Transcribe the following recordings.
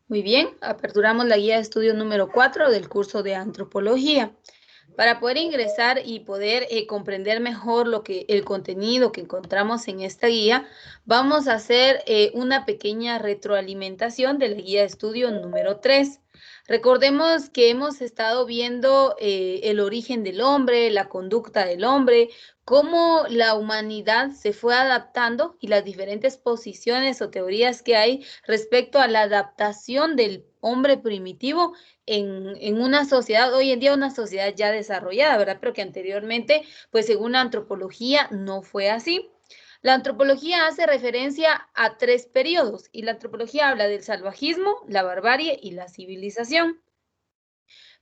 Muy bien, aperturamos la guía de estudio número 4 del curso de antropología. Para poder ingresar y poder comprender mejor el contenido que encontramos en esta guía, vamos a hacer una pequeña retroalimentación de la guía de estudio número 3. Recordemos que hemos estado viendo el origen del hombre, la conducta del hombre, cómo la humanidad se fue adaptando y las diferentes posiciones o teorías que hay respecto a la adaptación del hombre primitivo en una sociedad, hoy en día una sociedad ya desarrollada, ¿verdad? Pero que anteriormente, pues según la antropología, no fue así. La antropología hace referencia a 3 periodos y la antropología habla del salvajismo, la barbarie y la civilización.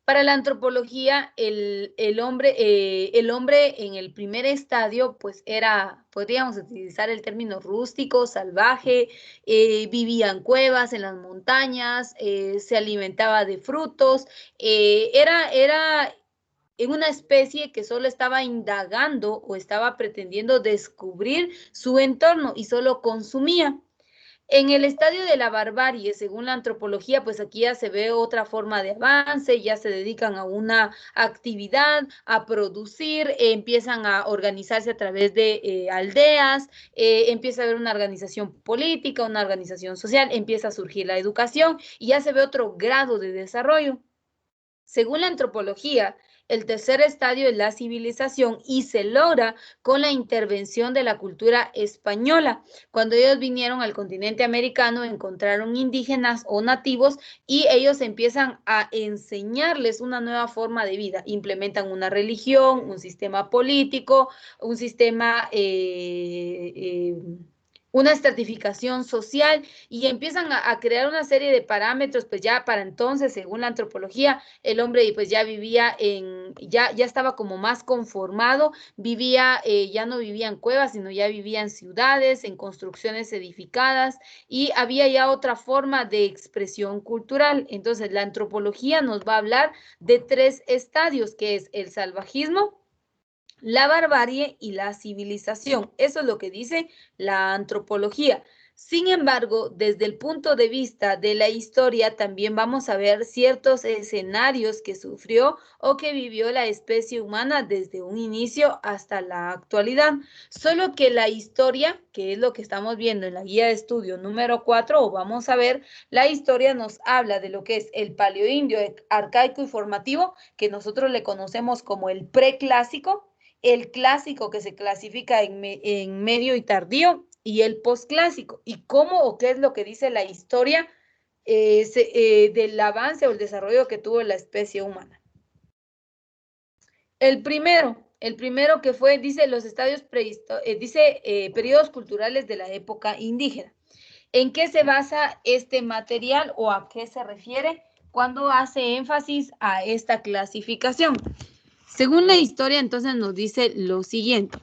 Para la antropología, el hombre en el primer estadio, pues era, podríamos utilizar el término rústico, salvaje, vivía en cuevas, en las montañas, se alimentaba de frutos, era en una especie que solo estaba indagando o estaba pretendiendo descubrir su entorno y solo consumía. En el estadio de la barbarie, según la antropología, pues aquí ya se ve otra forma de avance, ya se dedican a una actividad, a producir, empiezan a organizarse a través de aldeas, empieza a haber una organización política, una organización social, empieza a surgir la educación y ya se ve otro grado de desarrollo. Según la antropología, el tercer estadio es la civilización y se logra con la intervención de la cultura española. Cuando ellos vinieron al continente americano, encontraron indígenas o nativos y ellos empiezan a enseñarles una nueva forma de vida. Implementan una religión, un sistema político, un sistema una estratificación social y empiezan a crear una serie de parámetros, pues ya para entonces, según la antropología, el hombre pues ya vivía ya estaba como más conformado, ya no vivía en cuevas, sino ya vivía en ciudades, en construcciones edificadas y había ya otra forma de expresión cultural. Entonces, la antropología nos va a hablar de 3 estadios, que es el salvajismo, la barbarie y la civilización. Eso es lo que dice la antropología. Sin embargo, desde el punto de vista de la historia, también vamos a ver ciertos escenarios que sufrió o que vivió la especie humana desde un inicio hasta la actualidad. Solo que la historia, que es lo que estamos viendo en la guía de estudio número 4, o vamos a ver, la historia nos habla de lo que es el paleoindio arcaico y formativo, que nosotros le conocemos como el preclásico, el clásico que se clasifica en medio y tardío y el posclásico. ¿Y cómo o qué es lo que dice la historia del avance o el desarrollo que tuvo la especie humana? El primero que fue, dice los estadios dice periodos culturales de la época indígena. ¿En qué se basa este material o a qué se refiere cuando hace énfasis a esta clasificación? Según la historia, entonces nos dice lo siguiente.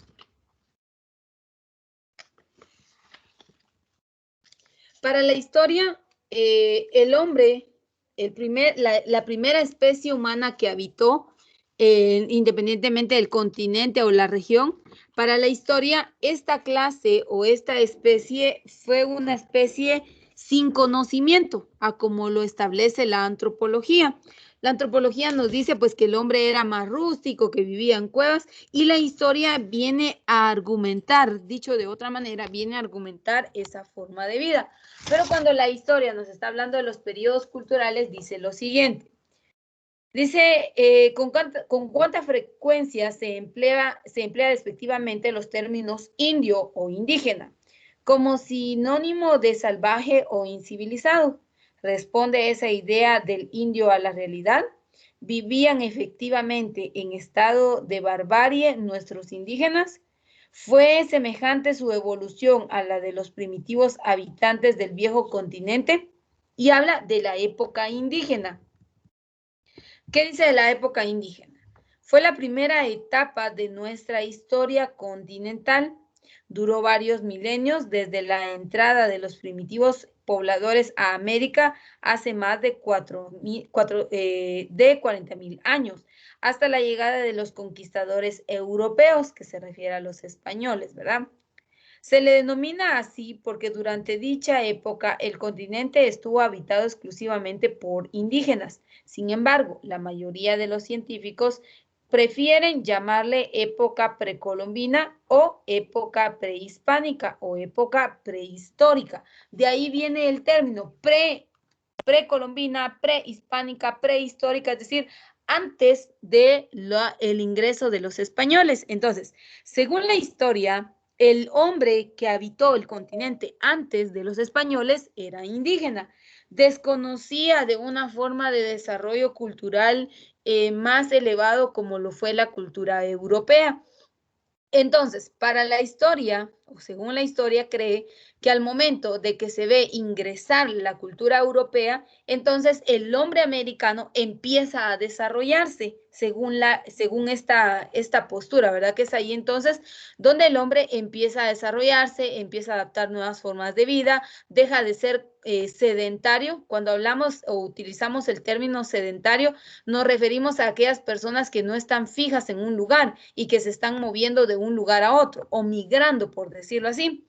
Para la historia, el hombre, la primera especie humana que habitó, independientemente del continente o la región, para la historia, esta clase o esta especie fue una especie sin conocimiento, a como lo establece la antropología. La antropología nos dice pues que el hombre era más rústico, que vivía en cuevas, y la historia viene a argumentar, dicho de otra manera, viene a argumentar esa forma de vida. Pero cuando la historia nos está hablando de los periodos culturales, dice lo siguiente. Dice, con cuánta frecuencia se emplea despectivamente los términos indio o indígena, como sinónimo de salvaje o incivilizado. ¿Responde esa idea del indio a la realidad? ¿Vivían efectivamente en estado de barbarie nuestros indígenas? ¿Fue semejante su evolución a la de los primitivos habitantes del viejo continente? Y habla de la época indígena. ¿Qué dice de la época indígena? Fue la primera etapa de nuestra historia continental. Duró varios milenios desde la entrada de los primitivos pobladores a América hace más de 40,000 años, hasta la llegada de los conquistadores europeos, que se refiere a los españoles, ¿verdad? Se le denomina así porque durante dicha época el continente estuvo habitado exclusivamente por indígenas. Sin embargo, la mayoría de los científicos prefieren llamarle época precolombina o época prehispánica o época prehistórica. De ahí viene el término precolombina, prehispánica, prehistórica, es decir, antes de el ingreso de los españoles. Entonces, según la historia, el hombre que habitó el continente antes de los españoles era indígena, desconocía de una forma de desarrollo cultural más elevado como lo fue la cultura europea. Entonces, para la historia, o según la historia, cree que al momento de que se ve ingresar la cultura europea, entonces el hombre americano empieza a desarrollarse según esta postura, ¿verdad? Que es ahí entonces donde el hombre empieza a desarrollarse, empieza a adaptar nuevas formas de vida, deja de ser sedentario. Cuando hablamos o utilizamos el término sedentario, nos referimos a aquellas personas que no están fijas en un lugar y que se están moviendo de un lugar a otro o migrando, por decirlo así.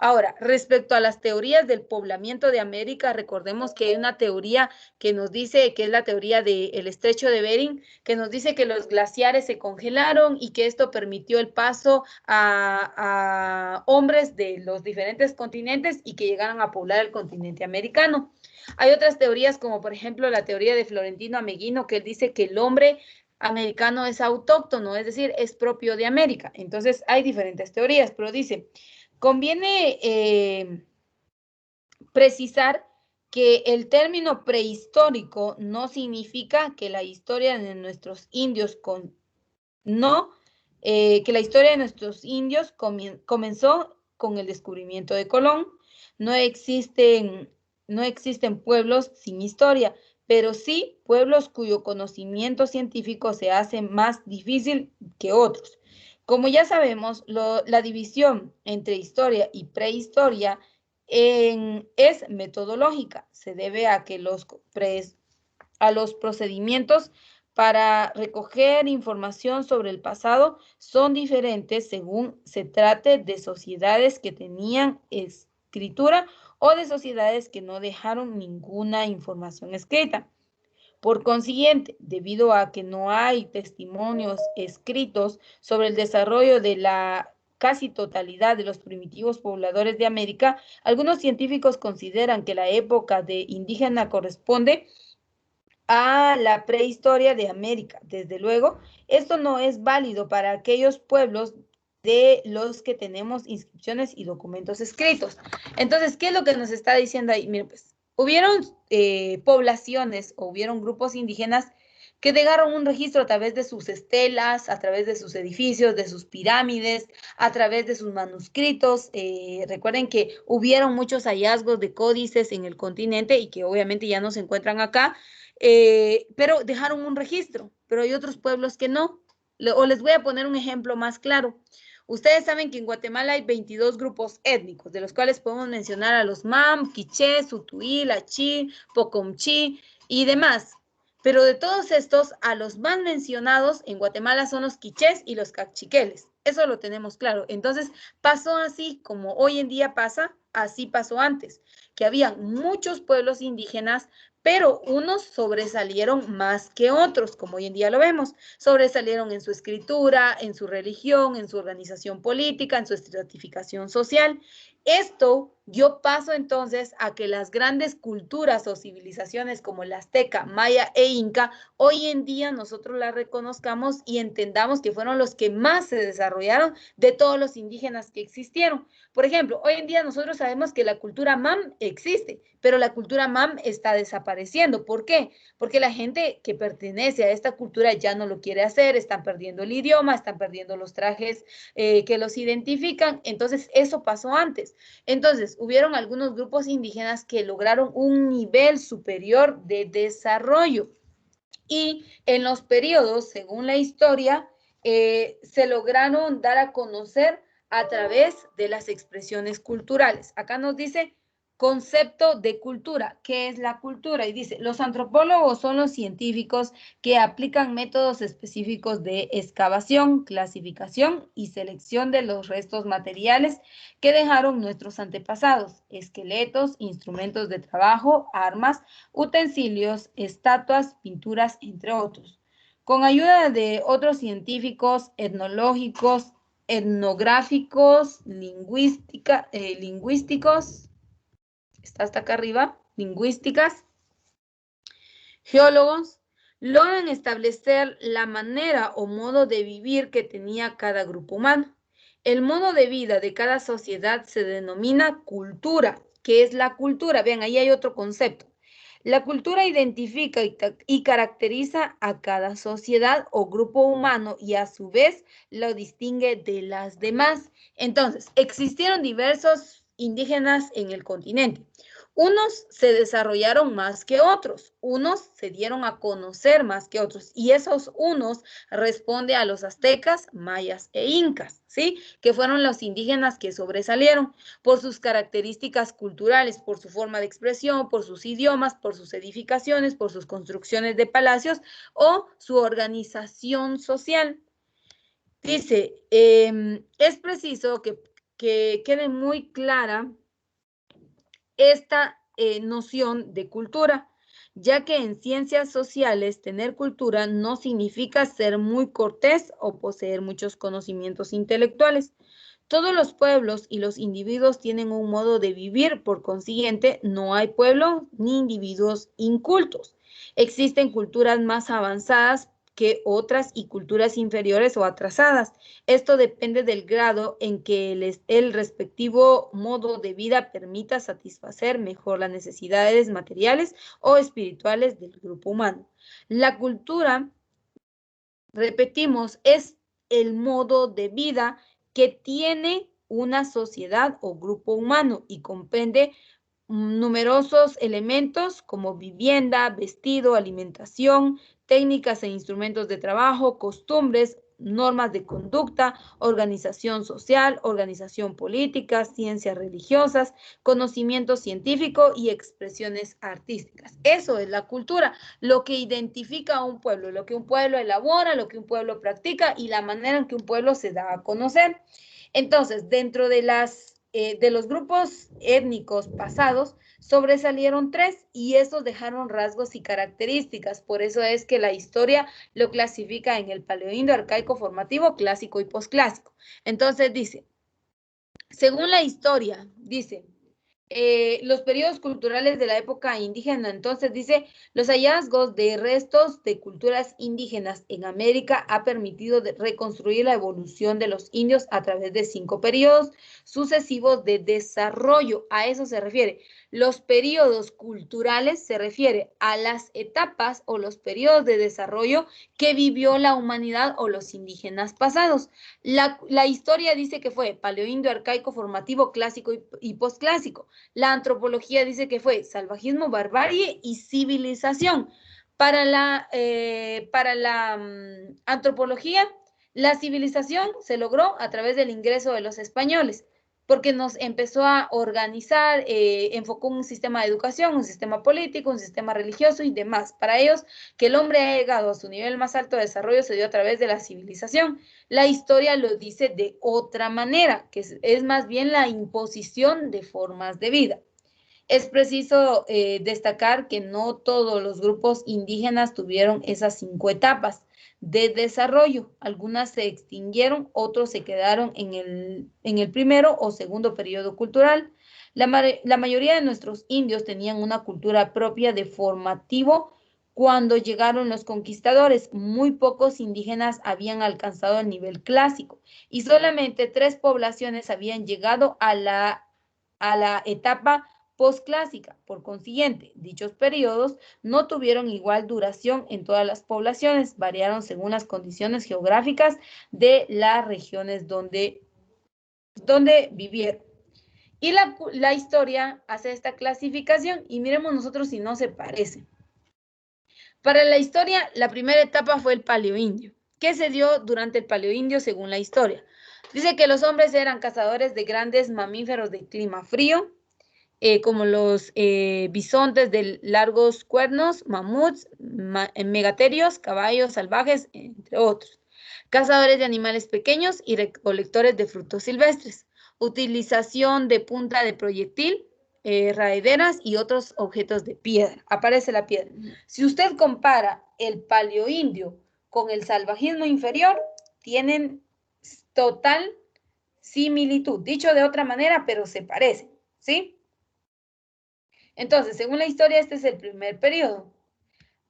Ahora, respecto a las teorías del poblamiento de América, recordemos que hay una teoría que nos dice, que es la teoría del estrecho de Bering, que nos dice que los glaciares se congelaron y que esto permitió el paso a hombres de los diferentes continentes y que llegaron a poblar el continente americano. Hay otras teorías como por ejemplo la teoría de Florentino Ameghino, que él dice que el hombre americano es autóctono, es decir, es propio de América. Entonces hay diferentes teorías, pero dice, conviene precisar que el término prehistórico no significa que la historia de nuestros indios que la historia de nuestros indios comenzó con el descubrimiento de Colón. No existen, no existen pueblos sin historia, pero sí pueblos cuyo conocimiento científico se hace más difícil que otros. Como ya sabemos, la división entre historia y prehistoria es metodológica. Se debe a que a los procedimientos para recoger información sobre el pasado son diferentes según se trate de sociedades que tenían escritura o de sociedades que no dejaron ninguna información escrita. Por consiguiente, debido a que no hay testimonios escritos sobre el desarrollo de la casi totalidad de los primitivos pobladores de América, algunos científicos consideran que la época de indígena corresponde a la prehistoria de América. Desde luego, esto no es válido para aquellos pueblos de los que tenemos inscripciones y documentos escritos. Entonces, ¿qué es lo que nos está diciendo ahí? Miren, pues, hubieron poblaciones o hubieron grupos indígenas que dejaron un registro a través de sus estelas, a través de sus edificios, de sus pirámides, a través de sus manuscritos. Recuerden que hubieron muchos hallazgos de códices en el continente y que obviamente ya no se encuentran acá, pero dejaron un registro, pero hay otros pueblos que no. O les voy a poner un ejemplo más claro. Ustedes saben que en Guatemala hay 22 grupos étnicos, de los cuales podemos mencionar a los Mam, Quiché, Sutuí, Lachí, Pocomchí y demás. Pero de todos estos, a los más mencionados en Guatemala son los quichés y los cachiqueles. Eso lo tenemos claro. Entonces, pasó así como hoy en día pasa, así pasó antes, que habían muchos pueblos indígenas, pero unos sobresalieron más que otros, como hoy en día lo vemos. Sobresalieron en su escritura, en su religión, en su organización política, en su estratificación social. Esto dio paso entonces a que las grandes culturas o civilizaciones como la azteca, maya e inca, hoy en día nosotros las reconozcamos y entendamos que fueron los que más se desarrollaron de todos los indígenas que existieron. Por ejemplo, hoy en día nosotros sabemos que la cultura mam existe, pero la cultura mam está desapareciendo. ¿Por qué? Porque la gente que pertenece a esta cultura ya no lo quiere hacer, están perdiendo el idioma, están perdiendo los trajes que los identifican. Entonces, eso pasó antes. Entonces, hubieron algunos grupos indígenas que lograron un nivel superior de desarrollo. Y en los periodos, según la historia, se lograron dar a conocer a través de las expresiones culturales. Acá nos dice Concepto de cultura. ¿Qué es la cultura? Y dice, los antropólogos son los científicos que aplican métodos específicos de excavación, clasificación y selección de los restos materiales que dejaron nuestros antepasados, esqueletos, instrumentos de trabajo, armas, utensilios, estatuas, pinturas, entre otros. Con ayuda de otros científicos etnológicos, etnográficos, lingüísticos, está hasta acá arriba, lingüísticas, geólogos, logran establecer la manera o modo de vivir que tenía cada grupo humano. El modo de vida de cada sociedad se denomina cultura. ¿Qué es la cultura? Vean, ahí hay otro concepto. La cultura identifica y caracteriza a cada sociedad o grupo humano y a su vez lo distingue de las demás. Entonces, existieron diversos indígenas en el continente. Unos se desarrollaron más que otros, unos se dieron a conocer más que otros, y esos unos responde a los aztecas, mayas e incas, ¿sí? Que fueron los indígenas que sobresalieron por sus características culturales, por su forma de expresión, por sus idiomas, por sus edificaciones, por sus construcciones de palacios o su organización social. Dice, es preciso que quede muy clara esta noción de cultura, ya que en ciencias sociales tener cultura no significa ser muy cortés o poseer muchos conocimientos intelectuales. Todos los pueblos y los individuos tienen un modo de vivir, por consiguiente, no hay pueblo ni individuos incultos. Existen culturas más avanzadas que otras y culturas inferiores o atrasadas. Esto depende del grado en que el respectivo modo de vida permita satisfacer mejor las necesidades materiales o espirituales del grupo humano. La cultura, repetimos, es el modo de vida que tiene una sociedad o grupo humano y comprende numerosos elementos como vivienda, vestido, alimentación, técnicas e instrumentos de trabajo, costumbres, normas de conducta, organización social, organización política, ciencias religiosas, conocimiento científico y expresiones artísticas. Eso es la cultura, lo que identifica a un pueblo, lo que un pueblo elabora, lo que un pueblo practica y la manera en que un pueblo se da a conocer. Entonces, dentro de los grupos étnicos pasados, sobresalieron tres y esos dejaron rasgos y características. Por eso es que la historia lo clasifica en el paleoindio arcaico formativo, clásico y posclásico. Entonces dice, según la historia, dice, los periodos culturales de la época indígena. Entonces dice, los hallazgos de restos de culturas indígenas en América ha permitido reconstruir la evolución de los indios a través de 5 periodos sucesivos de desarrollo. A eso se refiere. Los periodos culturales se refiere a las etapas o los periodos de desarrollo que vivió la humanidad o los indígenas pasados. La historia dice que fue paleoindio arcaico formativo, clásico y posclásico. La antropología dice que fue salvajismo, barbarie y civilización. Para la antropología, la civilización se logró a través del ingreso de los españoles, porque nos empezó a organizar, enfocó un sistema de educación, un sistema político, un sistema religioso y demás. Para ellos, que el hombre ha llegado a su nivel más alto de desarrollo se dio a través de la civilización. La historia lo dice de otra manera, que es más bien la imposición de formas de vida. Es preciso destacar que no todos los grupos indígenas tuvieron esas 5 etapas de desarrollo. Algunas se extinguieron, otros se quedaron en el primero o segundo periodo cultural. La mayoría de nuestros indios tenían una cultura propia de formativo cuando llegaron los conquistadores. Muy pocos indígenas habían alcanzado el nivel clásico y solamente 3 poblaciones habían llegado a la etapa posclásica. Por consiguiente, dichos periodos no tuvieron igual duración en todas las poblaciones, variaron según las condiciones geográficas de las regiones donde vivieron. Y la historia hace esta clasificación y miremos nosotros si no se parece. Para la historia, la primera etapa fue el paleoindio. ¿Qué se dio durante el paleoindio según la historia? Dice que los hombres eran cazadores de grandes mamíferos de clima frío, como los bisontes de largos cuernos, mamuts, megaterios, caballos salvajes, entre otros. Cazadores de animales pequeños y recolectores de frutos silvestres. Utilización de punta de proyectil, raederas y otros objetos de piedra. Aparece la piedra. Si usted compara el paleoindio con el salvajismo inferior, tienen total similitud. Dicho de otra manera, pero se parecen, ¿sí? Entonces, según la historia, este es el primer periodo.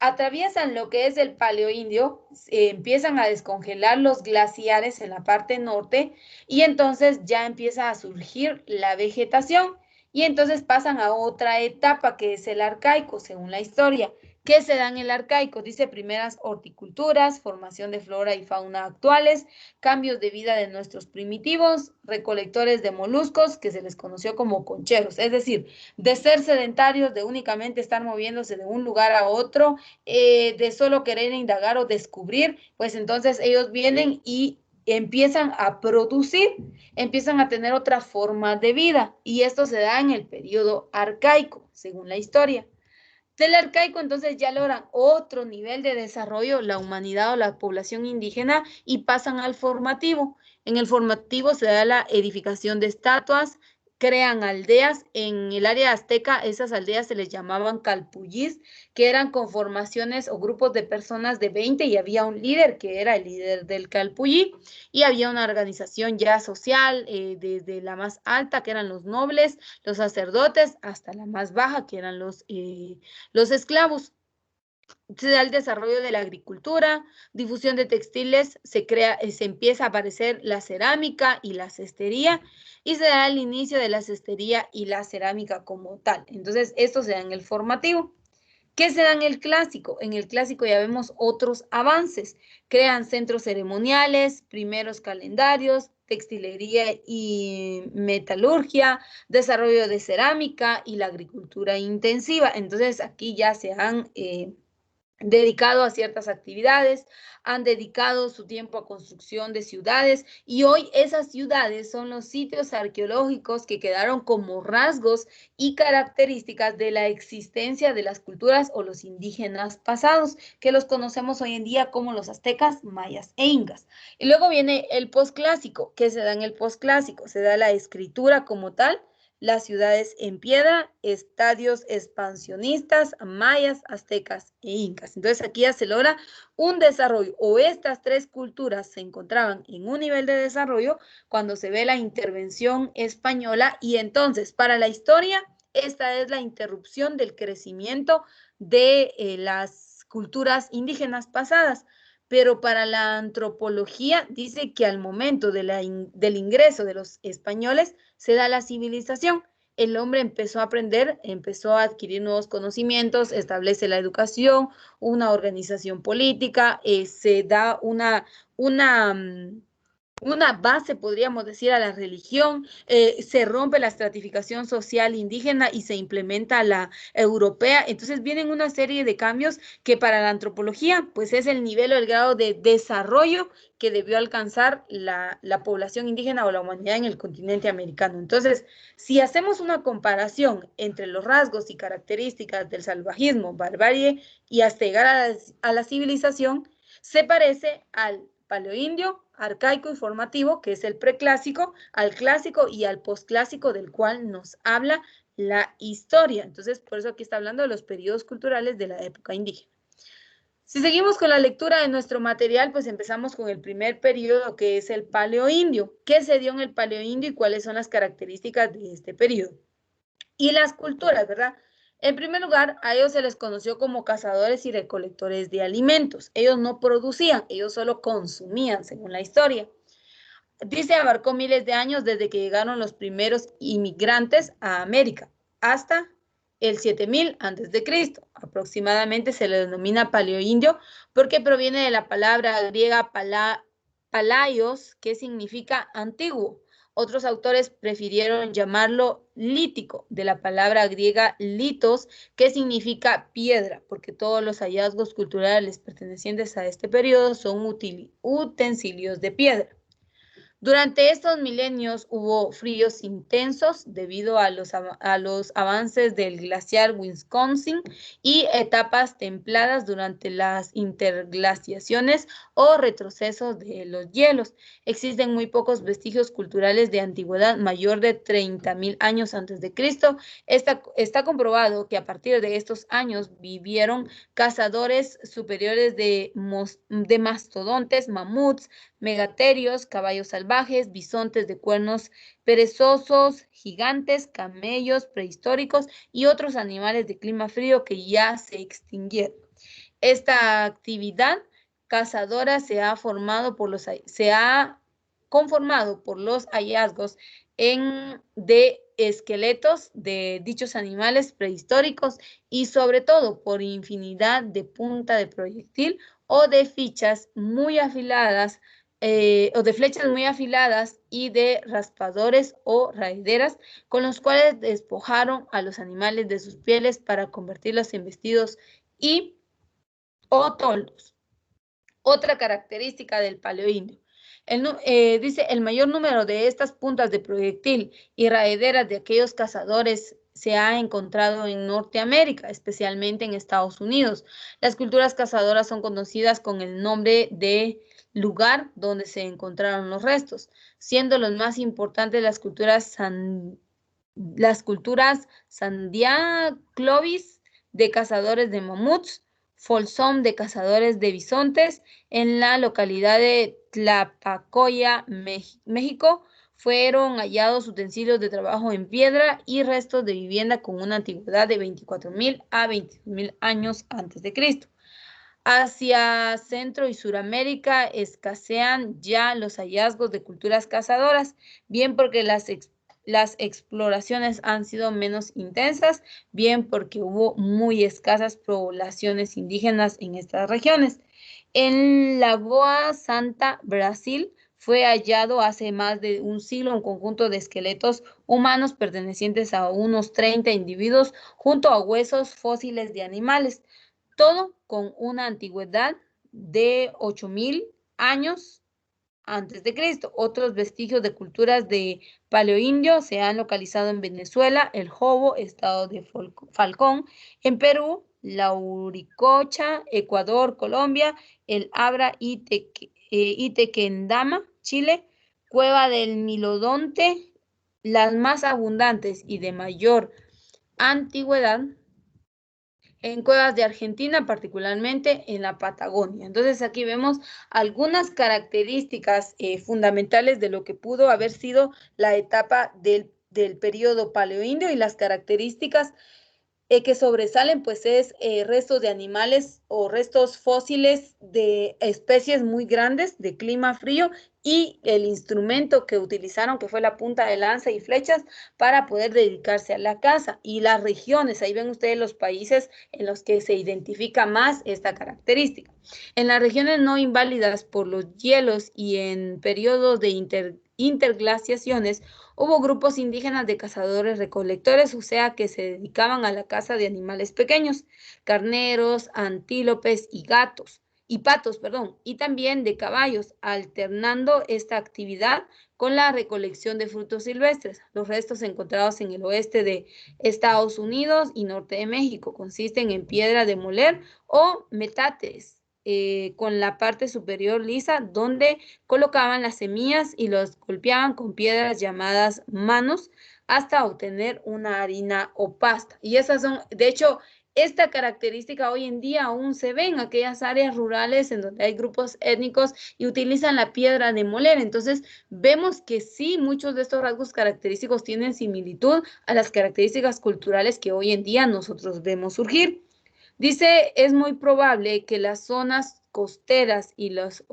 Atraviesan lo que es el paleoindio, empiezan a descongelar los glaciares en la parte norte y entonces ya empieza a surgir la vegetación y entonces pasan a otra etapa que es el arcaico, según la historia. ¿Qué se da en el arcaico? Dice primeras horticulturas, formación de flora y fauna actuales, cambios de vida de nuestros primitivos, recolectores de moluscos, que se les conoció como concheros, es decir, de ser sedentarios, de únicamente estar moviéndose de un lugar a otro, de solo querer indagar o descubrir, pues entonces ellos vienen y empiezan a producir, empiezan a tener otra forma de vida y esto se da en el periodo arcaico, según la historia. Del arcaico entonces ya logran otro nivel de desarrollo la humanidad o la población indígena y pasan al formativo. En el formativo se da la edificación de estatuas, crean aldeas. En el área azteca esas aldeas se les llamaban calpullis, que eran conformaciones o grupos de personas de 20 y había un líder que era el líder del calpullí y había una organización ya social desde la más alta que eran los nobles, los sacerdotes, hasta la más baja que eran los esclavos. Se da el desarrollo de la agricultura, difusión de textiles, se empieza a aparecer la cerámica y la cestería y se da el inicio de la cestería y la cerámica como tal. Entonces, esto se da en el formativo. ¿Qué se da en el clásico? En el clásico ya vemos otros avances. Crean centros ceremoniales, primeros calendarios, textilería y metalurgia, desarrollo de cerámica y la agricultura intensiva. Entonces aquí ya se han dedicado a ciertas actividades, han dedicado su tiempo a construcción de ciudades y hoy esas ciudades son los sitios arqueológicos que quedaron como rasgos y características de la existencia de las culturas o los indígenas pasados, que los conocemos hoy en día como los aztecas, mayas e incas. Y luego viene el posclásico. ¿Qué se da en el posclásico? Se da la escritura como tal, las ciudades en piedra, estadios expansionistas, mayas, aztecas e incas. Entonces aquí ya se logra un desarrollo, o estas tres culturas se encontraban en un nivel de desarrollo cuando se ve la intervención española y entonces para la historia esta es la interrupción del crecimiento de las culturas indígenas pasadas. Pero para la antropología dice que al momento del ingreso de los españoles se da la civilización. El hombre empezó a aprender, empezó a adquirir nuevos conocimientos, establece la educación, una organización política, se da una base, podríamos decir, a la religión, se rompe la estratificación social indígena y se implementa la europea. Entonces vienen una serie de cambios que para la antropología, pues es el nivel o el grado de desarrollo que debió alcanzar la población indígena o la humanidad en el continente americano. Entonces, si hacemos una comparación entre los rasgos y características del salvajismo, barbarie y hasta llegar a la civilización, se parece al paleoindio, arcaico y formativo, que es el preclásico, al clásico y al posclásico, del cual nos habla la historia. Entonces, por eso aquí está hablando de los periodos culturales de la época indígena. Si seguimos con la lectura de nuestro material, pues empezamos con el primer periodo, que es el paleoindio. ¿Qué se dio en el paleoindio y cuáles son las características de este periodo? Y las culturas, ¿verdad? En primer lugar, a ellos se les conoció como cazadores y recolectores de alimentos. Ellos no producían, ellos solo consumían, según la historia. Dice, abarcó miles de años desde que llegaron los primeros inmigrantes a América hasta el 7000 antes de Cristo. Aproximadamente se le denomina paleoindio porque proviene de la palabra griega palaios, que significa antiguo. Otros autores prefirieron llamarlo lítico, de la palabra griega litos, que significa piedra, porque todos los hallazgos culturales pertenecientes a este periodo son utensilios de piedra. Durante estos milenios hubo fríos intensos debido a los avances del glaciar Wisconsin y etapas templadas durante las interglaciaciones o retrocesos de los hielos. Existen muy pocos vestigios culturales de antigüedad mayor de 30.000 años antes de Cristo. Está comprobado que a partir de estos años vivieron cazadores superiores de mastodontes, mamuts, megaterios, caballos salvajes, bisontes de cuernos perezosos, gigantes, camellos prehistóricos y otros animales de clima frío que ya se extinguieron. Esta actividad cazadora se ha conformado por los hallazgos de esqueletos de dichos animales prehistóricos y sobre todo por infinidad de punta de proyectil o de fichas muy afiladas o de flechas muy afiladas y de raspadores o raideras con los cuales despojaron a los animales de sus pieles para convertirlos en vestidos y o toldos. Otra característica del paleoindio. Dice, el mayor número de estas puntas de proyectil y raederas de aquellos cazadores se ha encontrado en Norteamérica, especialmente en Estados Unidos. Las culturas cazadoras son conocidas con el nombre de lugar donde se encontraron los restos, siendo los más importantes las culturas Sandia-Clovis de cazadores de mamuts, Folsom de cazadores de bisontes, en la localidad de Tlapacoya, México, fueron hallados utensilios de trabajo en piedra y restos de vivienda con una antigüedad de 24.000 a 22.000 años antes de Cristo. Hacia Centro y Suramérica escasean ya los hallazgos de culturas cazadoras, bien porque las exploraciones han sido menos intensas, bien porque hubo muy escasas poblaciones indígenas en estas regiones. En Lagoa Santa, Brasil, fue hallado hace más de un siglo un conjunto de esqueletos humanos pertenecientes a unos 30 individuos junto a huesos fósiles de animales, todo con una antigüedad de 8.000 años antes de Cristo. Otros vestigios de culturas de paleoindio se han localizado en Venezuela, el Jobo, estado de Falcón, en Perú, Lauricocha, Ecuador, Colombia, el Abra y Tequendama, Chile, Cueva del Milodonte, las más abundantes y de mayor antigüedad en cuevas de Argentina, particularmente en la Patagonia. Entonces aquí vemos algunas características fundamentales de lo que pudo haber sido la etapa del periodo paleoindio y las características que sobresalen pues es restos de animales o restos fósiles de especies muy grandes de clima frío y el instrumento que utilizaron, que fue la punta de lanza y flechas para poder dedicarse a la caza. Y las regiones, ahí ven ustedes los países en los que se identifica más esta característica. En las regiones no inválidas por los hielos y en periodos de interglaciaciones, hubo grupos indígenas de cazadores-recolectores, o sea, que se dedicaban a la caza de animales pequeños, carneros, antílopes y patos, perdón, y también de caballos, alternando esta actividad con la recolección de frutos silvestres. Los restos encontrados en el oeste de Estados Unidos y norte de México consisten en piedra de moler o metates, con la parte superior lisa, donde colocaban las semillas y los golpeaban con piedras llamadas manos hasta obtener una harina o pasta. Y esas son, de hecho, esta característica hoy en día aún se ve en aquellas áreas rurales en donde hay grupos étnicos y utilizan la piedra de moler. Entonces, vemos que sí, muchos de estos rasgos característicos tienen similitud a las características culturales que hoy en día nosotros vemos surgir. Dice, es muy probable que las zonas costeras y las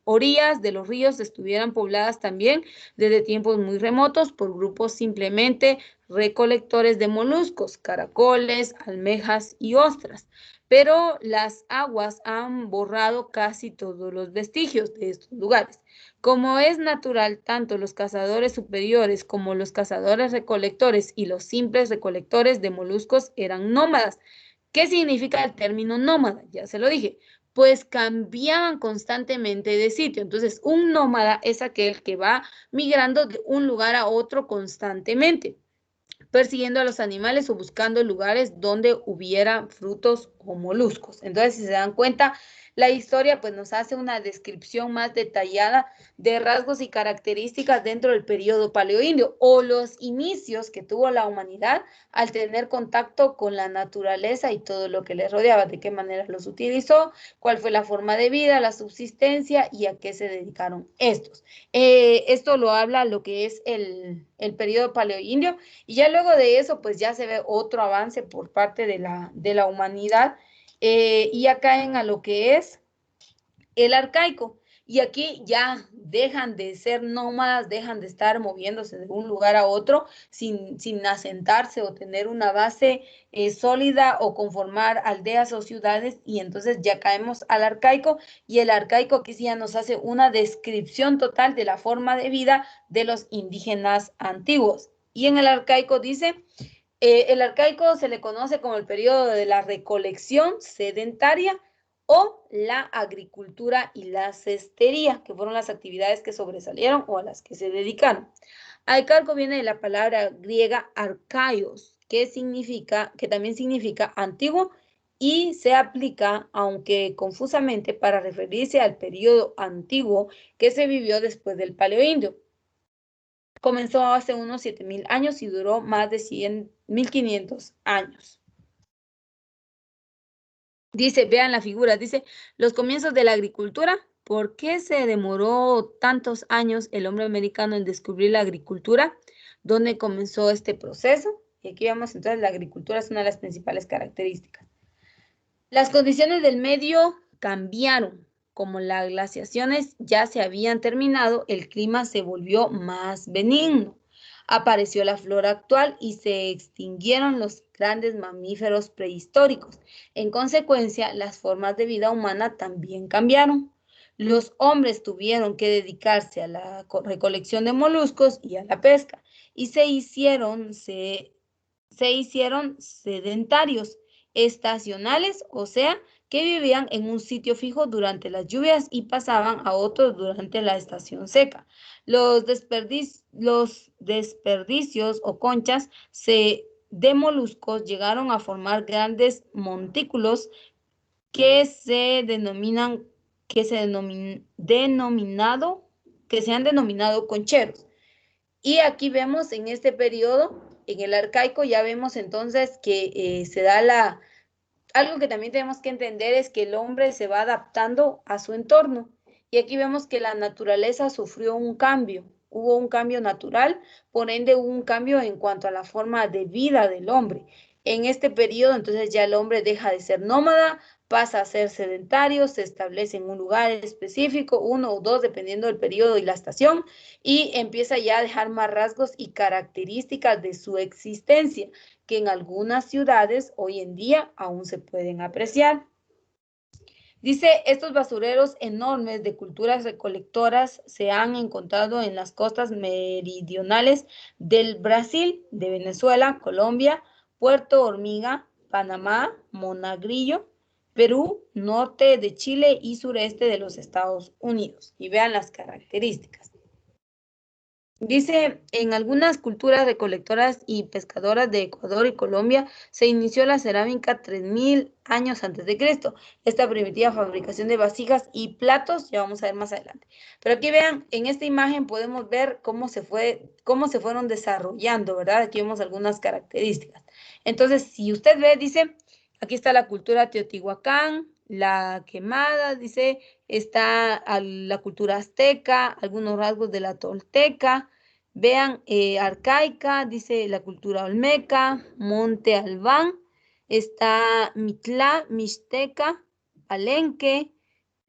orillas de los ríos estuvieran pobladas también desde tiempos muy remotos por grupos simplemente recolectores de moluscos, caracoles, almejas y ostras. Pero las aguas han borrado casi todos los vestigios de estos lugares. Como es natural, tanto los cazadores superiores como los cazadores recolectores y los simples recolectores de moluscos eran nómadas. ¿Qué significa el término nómada? Ya se lo dije. pues cambiaban constantemente de sitio. Entonces, un nómada es aquel que va migrando de un lugar a otro constantemente, persiguiendo a los animales o buscando lugares donde hubiera frutos o moluscos. Entonces, si se dan cuenta, la historia pues nos hace una descripción más detallada de rasgos y características dentro del periodo paleoindio o los inicios que tuvo la humanidad al tener contacto con la naturaleza y todo lo que les rodeaba, de qué manera los utilizó, cuál fue la forma de vida, la subsistencia y a qué se dedicaron estos. Esto lo habla lo que es el periodo paleoindio y ya luego de eso pues ya se ve otro avance por parte de la humanidad y ya caen a lo que es el arcaico. Y aquí ya dejan de ser nómadas, dejan de estar moviéndose de un lugar a otro sin asentarse o tener una base sólida o conformar aldeas o ciudades. Y entonces ya caemos al arcaico y el arcaico aquí sí ya nos hace una descripción total de la forma de vida de los indígenas antiguos. Y en el arcaico dice, el arcaico se le conoce como el periodo de la recolección sedentaria o la agricultura y la cestería, que fueron las actividades que sobresalieron o a las que se dedicaron. Arcaico viene de la palabra griega arcaios, que también significa antiguo y se aplica, aunque confusamente, para referirse al periodo antiguo que se vivió después del Paleoindio. Comenzó hace unos 7.000 años y duró más de 1.500 años. Dice, vean la figura, dice, los comienzos de la agricultura. ¿Por qué se demoró tantos años el hombre americano en descubrir la agricultura? ¿Dónde comenzó este proceso? Y aquí vemos entonces la agricultura es una de las principales características. Las condiciones del medio cambiaron. Como las glaciaciones ya se habían terminado, el clima se volvió más benigno. Apareció la flora actual y se extinguieron los grandes mamíferos prehistóricos. En consecuencia, las formas de vida humana también cambiaron. Los hombres tuvieron que dedicarse a la recolección de moluscos y a la pesca y se hicieron sedentarios, estacionales, o sea, que vivían en un sitio fijo durante las lluvias y pasaban a otro durante la estación seca. Los desperdicios o conchas de moluscos llegaron a formar grandes montículos que se denominan, que se han denominado concheros. Y aquí vemos en este periodo, en el arcaico, ya vemos entonces que se da algo que también tenemos que entender es que el hombre se va adaptando a su entorno. Y aquí vemos que la naturaleza sufrió un cambio, hubo un cambio natural, por ende hubo un cambio en cuanto a la forma de vida del hombre. En este periodo, entonces ya el hombre deja de ser nómada, pasa a ser sedentario, se establece en un lugar específico, uno o dos, dependiendo del periodo y la estación, y empieza ya a dejar más rasgos y características de su existencia, que en algunas ciudades hoy en día aún se pueden apreciar. Dice, estos basureros enormes de culturas recolectoras se han encontrado en las costas meridionales del Brasil, de Venezuela, Colombia, Puerto Hormiga, Panamá, Monagrillo, Perú, norte de Chile y sureste de los Estados Unidos. Y vean las características. Dice, en algunas culturas recolectoras y pescadoras de Ecuador y Colombia se inició la cerámica 3.000 años antes de Cristo. Esta primitiva fabricación de vasijas y platos, ya vamos a ver más adelante. Pero aquí vean, en esta imagen podemos ver cómo se fueron desarrollando, ¿verdad? Aquí vemos algunas características. Entonces, si usted ve, dice, aquí está la cultura teotihuacán, la quemada, dice, está la cultura azteca, algunos rasgos de la tolteca, vean, arcaica, dice la cultura olmeca, Monte Albán, está Mitlá, Mixteca, Palenque,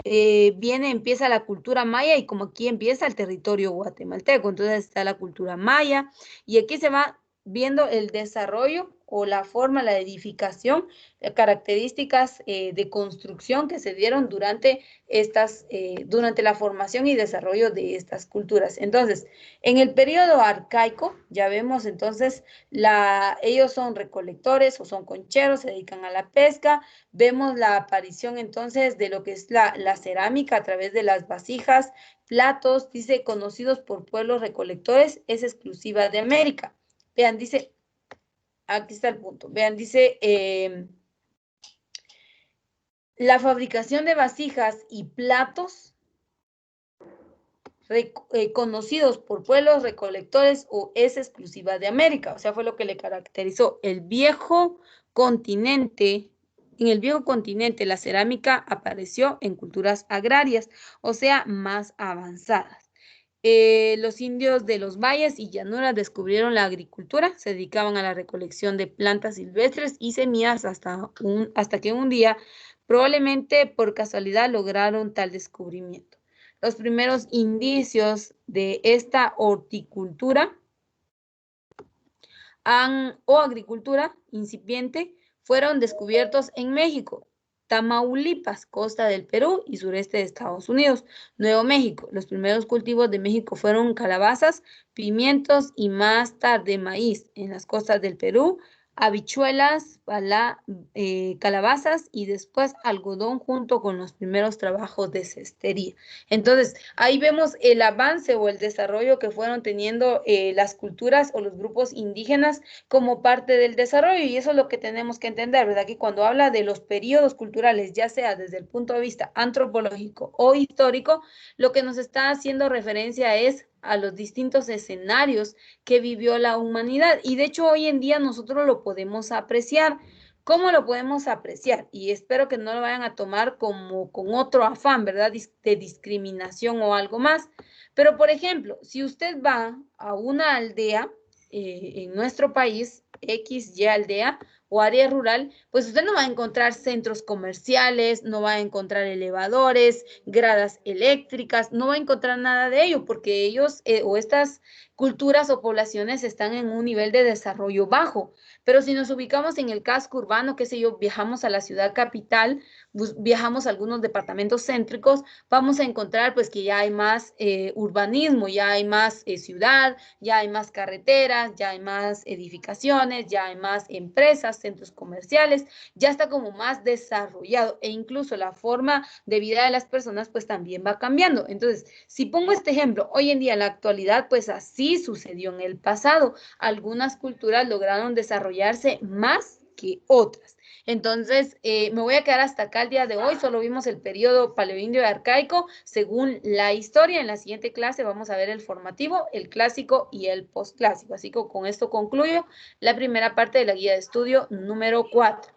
empieza la cultura maya y como aquí empieza el territorio guatemalteco, entonces está la cultura maya y aquí se va viendo el desarrollo o la forma, la edificación, características de construcción que se dieron durante durante la formación y desarrollo de estas culturas. Entonces, en el periodo arcaico, ya vemos entonces, ellos son recolectores o son concheros, se dedican a la pesca. Vemos la aparición entonces de lo que es la cerámica a través de las vasijas, platos, dice, conocidos por pueblos recolectores, es exclusiva de América. Vean, dice, aquí está el punto, vean, dice, la fabricación de vasijas y platos conocidos por pueblos recolectores o es exclusiva de América. O sea, fue lo que le caracterizó el viejo continente. En el viejo continente la cerámica apareció en culturas agrarias, o sea, más avanzadas. Los indios de los valles y llanuras descubrieron la agricultura, se dedicaban a la recolección de plantas silvestres y semillas hasta que un día, probablemente por casualidad, lograron tal descubrimiento. Los primeros indicios de esta horticultura o agricultura incipiente fueron descubiertos en México, Tamaulipas, costa del Perú y sureste de Estados Unidos, Nuevo México. Los primeros cultivos de México fueron calabazas, pimientos y más tarde maíz. En las costas del Perú, habichuelas, calabazas y después algodón junto con los primeros trabajos de cestería. Entonces, ahí vemos el avance o el desarrollo que fueron teniendo las culturas o los grupos indígenas como parte del desarrollo, y eso es lo que tenemos que entender, ¿verdad? Que cuando habla de los periodos culturales, ya sea desde el punto de vista antropológico o histórico, lo que nos está haciendo referencia es a los distintos escenarios que vivió la humanidad, y de hecho hoy en día nosotros lo podemos apreciar. ¿Cómo lo podemos apreciar? Y espero que no lo vayan a tomar como con otro afán, ¿verdad? De discriminación o algo más. Pero, por ejemplo, si usted va a una aldea en nuestro país, X, Y aldea o área rural, pues usted no va a encontrar centros comerciales, no va a encontrar elevadores, gradas eléctricas, no va a encontrar nada de ello, porque ellos o estas culturas o poblaciones están en un nivel de desarrollo bajo. Pero si nos ubicamos en el casco urbano, qué sé yo, viajamos a la ciudad capital, viajamos a algunos departamentos céntricos, vamos a encontrar pues que ya hay más urbanismo, ya hay más ciudad, ya hay más carreteras, ya hay más edificaciones, ya hay más empresas, centros comerciales, ya está como más desarrollado, e incluso la forma de vida de las personas pues también va cambiando. Entonces, si pongo este ejemplo, hoy en día en la actualidad pues así sucedió en el pasado. Algunas culturas lograron desarrollarse más que otras. Entonces, me voy a quedar hasta acá el día de hoy. Solo vimos el periodo paleoindio y arcaico según la historia. En la siguiente clase vamos a ver el formativo, el clásico y el postclásico. Así que con esto concluyo la primera parte de la guía de estudio número 4.